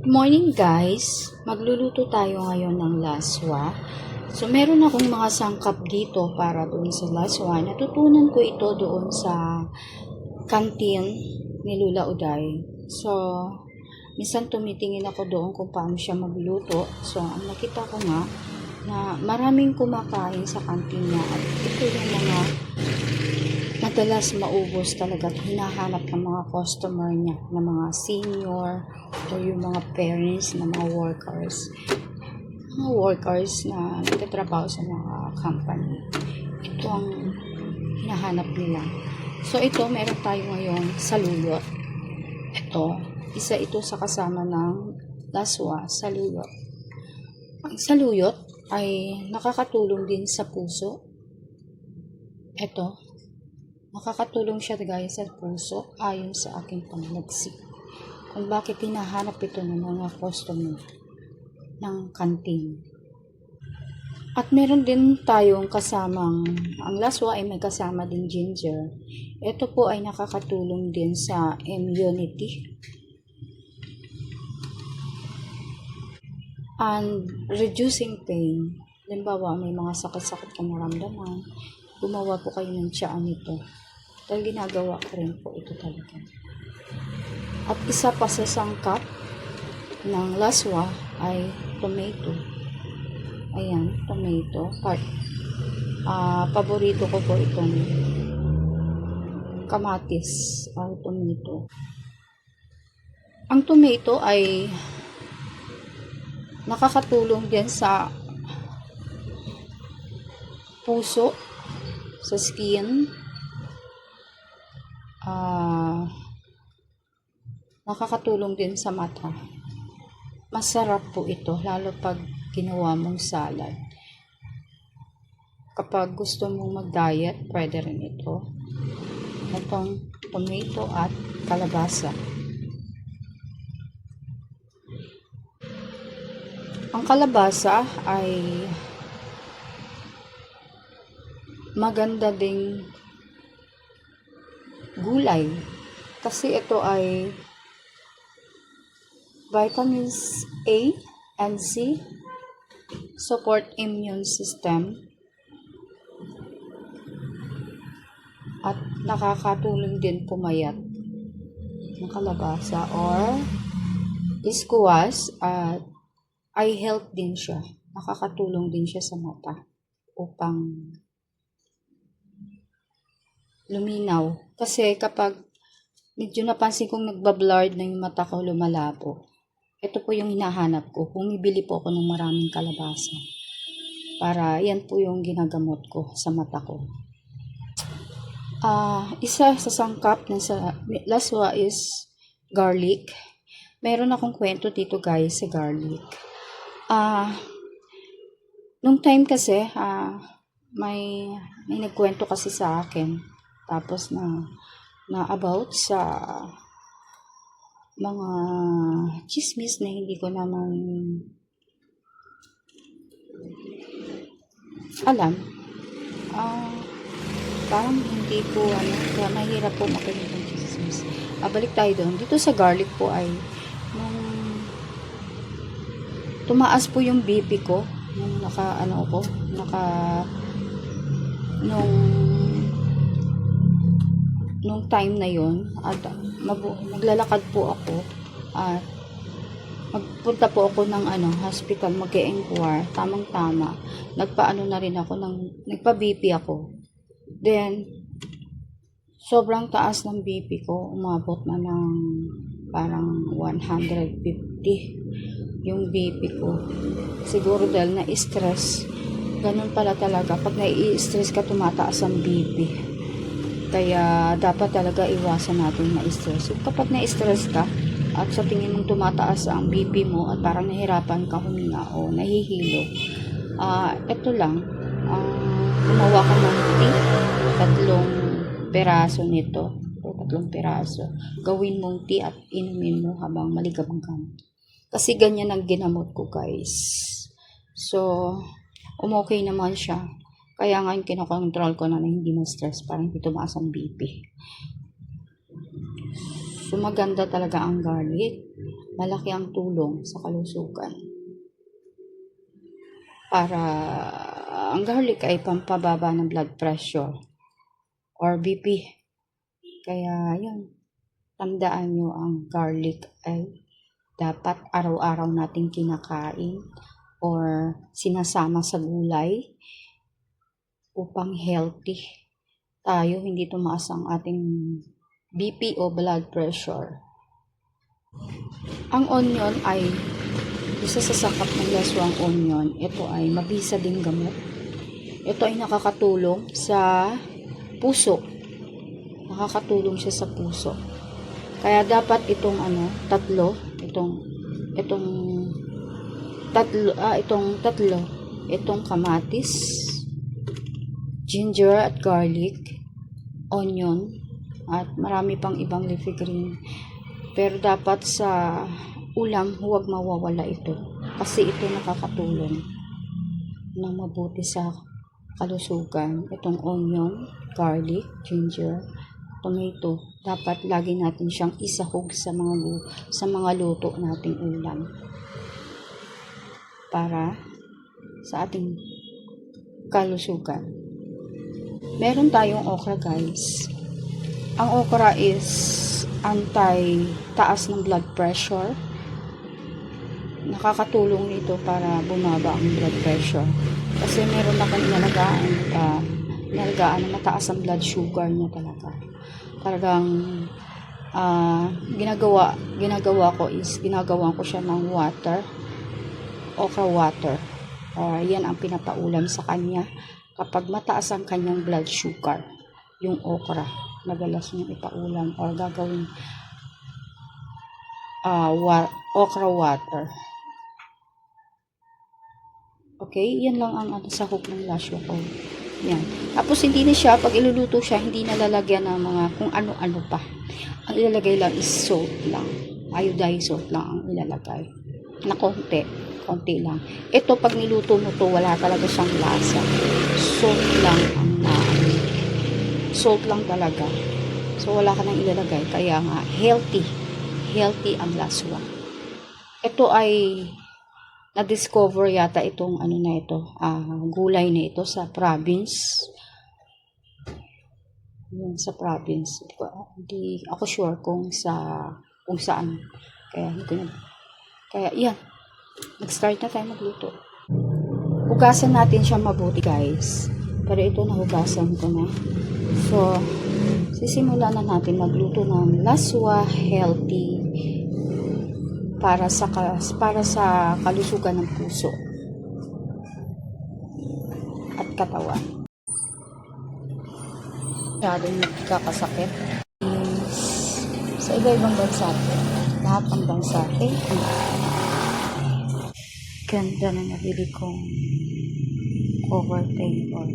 Morning guys, magluluto tayo ngayon ng laswa. So meron akong mga sangkap dito para doon sa laswa. Natutunan ko ito doon sa kantin ni Lula Uday. So minsan tumitingin ako doon kung paano siya magluto. So ang nakita ko nga na maraming kumakain sa kantin niya at ito yung mga madalas maubos talaga at hinahanap ng mga customer niya, ng mga senior o yung mga parents na mga workers na nagtatrabaho sa mga company. Ito ang hinahanap nila. So ito, meron tayo ngayong saluyot. Ito, isa ito sa kasama ng laswa, saluyot. Ang saluyot ay nakakatulong din sa puso. Ito, nakakatulong siya guys sa puso ayon sa aking pananagsik. Kung bakit hinahanap ito ng mga customer ng kantin. At meron din tayong kasamang, ang laswa ay may kasama din ginger. Ito po ay nakakatulong din sa immunity and reducing pain. Halimbawa, may mga sakit-sakit kang naramdaman, gumawa po kayo ng tiyaan nito. Dahil ginagawa ko rin po ito talaga. At isa pa sa sangkap ng laswa ay tomato. Ayan, tomato. Paborito ko po itong kamatis or tomato. Ang tomato ay nakakatulong din sa puso, sa skin, nakakatulong din sa mata. Masarap po ito, lalo pag ginawa mong salad. Kapag gusto mong mag-diet, pwede rin ito. Itong tomato at kalabasa. Ang kalabasa ay maganda ding gulay. Kasi ito ay vitamins A and C, support immune system, at nakakatulong din pumayat ng kalabasa or iskuwas at eye health din siya. Nakakatulong din siya sa mata upang luminaw. Kasi kapag medyo napansin kong nagbablurred na yung mata ko, lumalabo. Ito po yung hinahanap ko. Bumibili po ako ng maraming kalabasa. Para yan po yung ginagamot ko sa mata ko. Isa sa sangkap ng laswa is garlic. Meron akong kwento dito guys sa garlic. Nung time kasi, may nagkwento kasi sa akin. Tapos na about sa mga chismis na hindi ko naman alam. Parang hindi po kaya mahirap po makinig ng chismis. Balik tayo doon. Dito sa garlic po ay nung tumaas po yung BP ko, nung nung time na yon at maglalakad po ako at magpunta po ako ng hospital, mag-e-enquire, tamang-tama. Nagpa-ano na rin ako, nagpa-BP ako. Then, sobrang taas ng BP ko, umabot na ng parang 150 yung BP ko. Siguro dahil na-stress. Ganun pala talaga. Pag nai-stress ka, tumataas ang BP. Kaya dapat talaga iwasan natin na-stress. So, kapag na-stress ka at sa tingin mong tumataas ang BP mo at parang nahirapan ka huminga o nahihilo, ito lang, gumawa ka ng tea, 3 peraso nito, 3 peraso. Gawin mong tea at inumin mo habang maligam-gam. Kasi ganyan ang ginamot ko guys. So, okay naman siya. Kaya ngayon kinokontrol ko na hindi na-stress para hindi tumaas ang BP. So maganda talaga ang garlic. malaki ang tulong sa kalusugan. Para ang garlic ay pampababa ng blood pressure or BP. Kaya yun, tandaan nyo ang garlic ay dapat araw-araw nating kinakain or sinasama sa gulay upang healthy tayo, hindi tumaas ang ating BP o blood pressure. Ang onion ay isa sa sakap ng laswang onion. Ito ay mabisa ding gamot. Ito ay nakakatulong sa puso. Nakakatulong siya sa puso. Kaya dapat itong itong kamatis, ginger at garlic, onion, at marami pang ibang leafy green. Pero dapat sa ulam, huwag mawawala ito. Kasi ito nakakatulong ng mabuti sa kalusugan. Itong onion, garlic, ginger, tomato, dapat lagi natin siyang isahog sa mga luto nating ulam para sa ating kalusugan. Meron tayong okra, guys. Ang okra is anti-taas ng blood pressure. Nakakatulong ito para bumaba ang blood pressure. Kasi meron akong inalagaan na mataas ang blood sugar niya talaga. Talagang ginagawa ko siya ng water, okra water. Yan ang pinapaulam sa kanya kapag mataas ang kanyang blood sugar. Yung okra, madalas niyang ipaulam or gagawin okra water. Okay, yan lang ang sahog ng laswa ko. Yan. Tapos hindi na siya, pag iluluto siya, hindi na lalagyan ng mga kung ano-ano pa. Ang ilalagay lang is salt lang. Iodized salt lang ang ilalagay. Na konti lang. Ito, pag niluto mo to, wala talaga siyang lasa. Salt lang salt lang talaga. So, wala ka nang ilalagay. Kaya nga, healthy ang laswa. Ito ay na-discover yata itong gulay na ito sa province. Yan, sa province. Hindi ako sure kung saan. Kaya yan. Nag-start na tayo magluto. Hugasan natin siya mabuti, guys. Pero ito nahugasan ko na. So, sisimulan na natin magluto ng laswa healthy para sa kalusugan ng puso at katawan. Masyadong nagkakasakit sa iba-ibang bansa. Lahat ng bansa. Ganda na nabili kong cover table.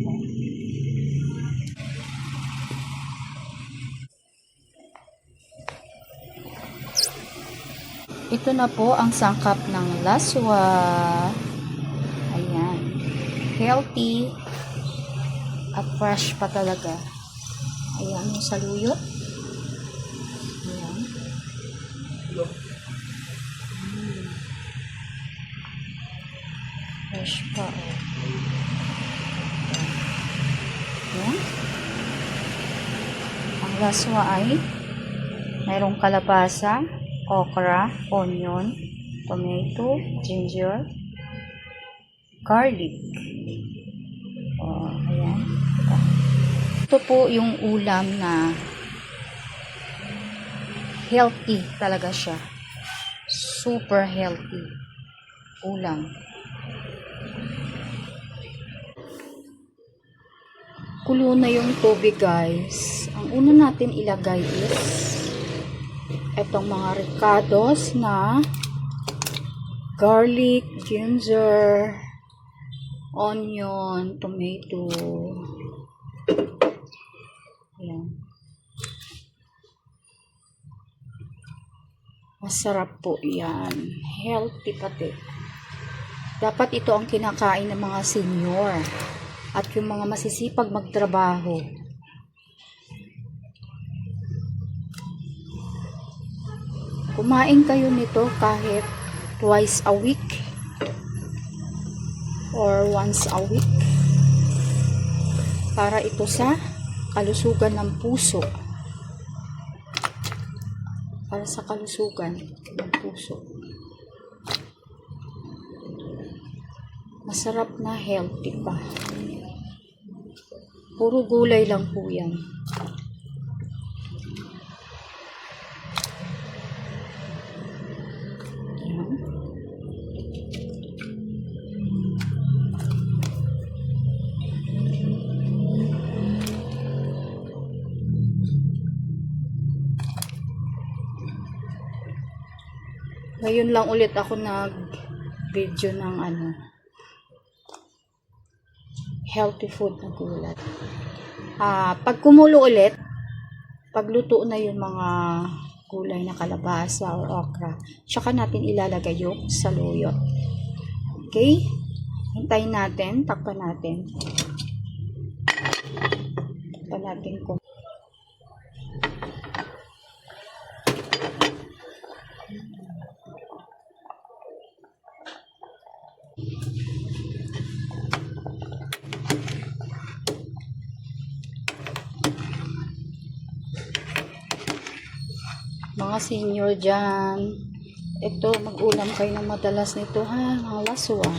Ito na po ang sangkap ng laswa. Ayan. Healthy at fresh pa talaga. Ayan yung saluyot. Ayan. Fresh pa. Ayan. Ang laswa ay mayroong kalabasa, okra, onion, tomato, ginger, garlic. Ayan. Ito po yung ulam na healthy talaga siya. Super healthy ulam. Kulo na yung tubig, guys. Ang una natin ilagay is etong mga ricados na garlic, ginger, onion, tomato. Ayan. Masarap po yan. Healthy pati. Dapat ito ang kinakain ng mga senior at yung mga masisipag magtrabaho. Kumain kayo nito kahit twice a week or once a week para ito sa kalusugan ng puso. Para sa kalusugan ng puso. Masarap na, healthy pa. Puro gulay lang po yan. Ayan. Ngayon lang ulit ako nag-video ng healthy food na gulay. Pag kumulo ulit, pagluto na yung mga gulay na kalabasa o okra, tsaka natin ilalagay yung saluyot. Okay? Hintayin natin, takpan natin. Takpan natin kung mga senior dyan, ito, mag-ulam kayo ng madalas nito ha, mga laswa.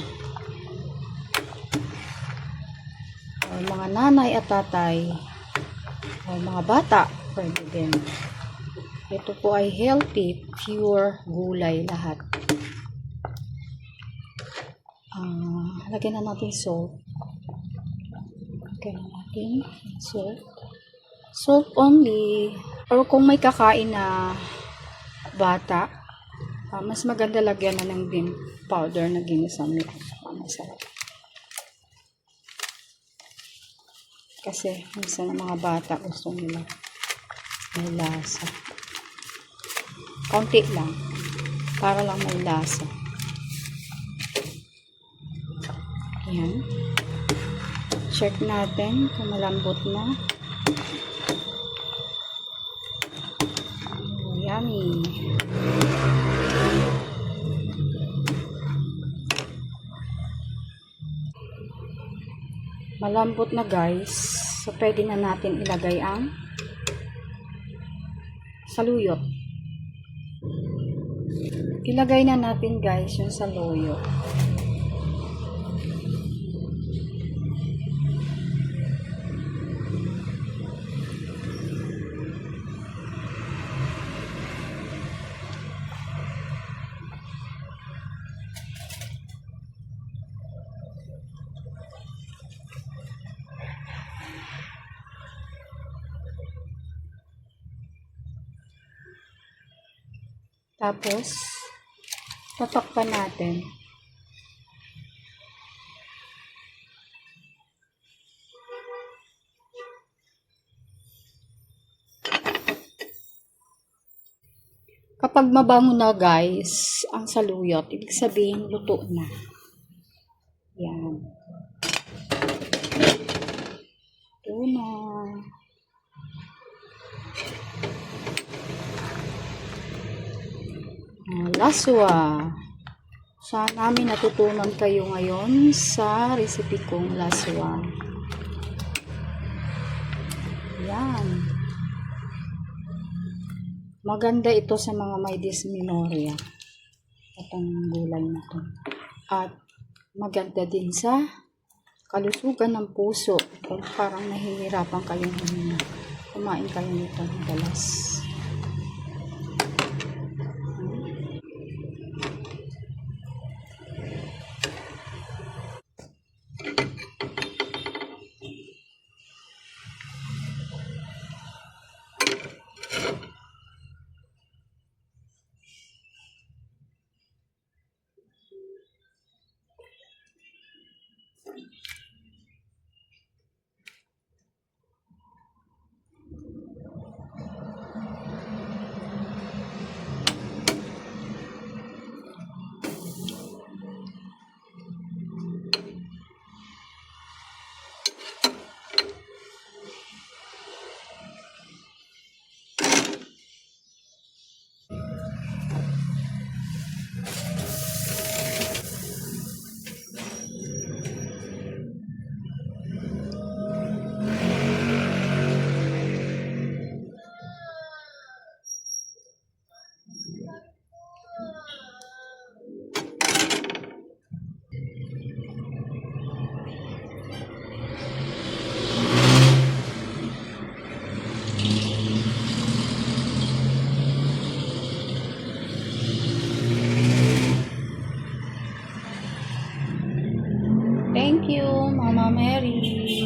O mga nanay at tatay, o mga bata, pwede din. Ito po ay healthy, pure gulay lahat. Lagyan na natin salt. Lagyan na natin salt. Salt only. Or kung may kakain na bata, mas maganda lagyan na ng bean powder na ginisa milk. Masarap. Kasi minsan ng mga bata gusto nila may lasa. Konti lang. Para lang may lasa. Ayan. Check natin kung malambot na. Yummy. Malambot na guys. So pwede na natin ilagay ang saluyot. Ilagay na natin guys yung saluyot. Tapos, tatakpan natin. Kapag mabango na guys, ang saluyot, ibig sabihin luto na. Yan. Ito na. Laswa. Sana namin natutunan kayo ngayon sa recipe kong laswa. Yan. Maganda ito sa mga may dysmenorrhea. Itong gulay na ito. At maganda din sa kalusugan ng puso. Kung parang nahihirapan kayong huminga, kumain kayo nito madalas. Thank you, Mama Mary.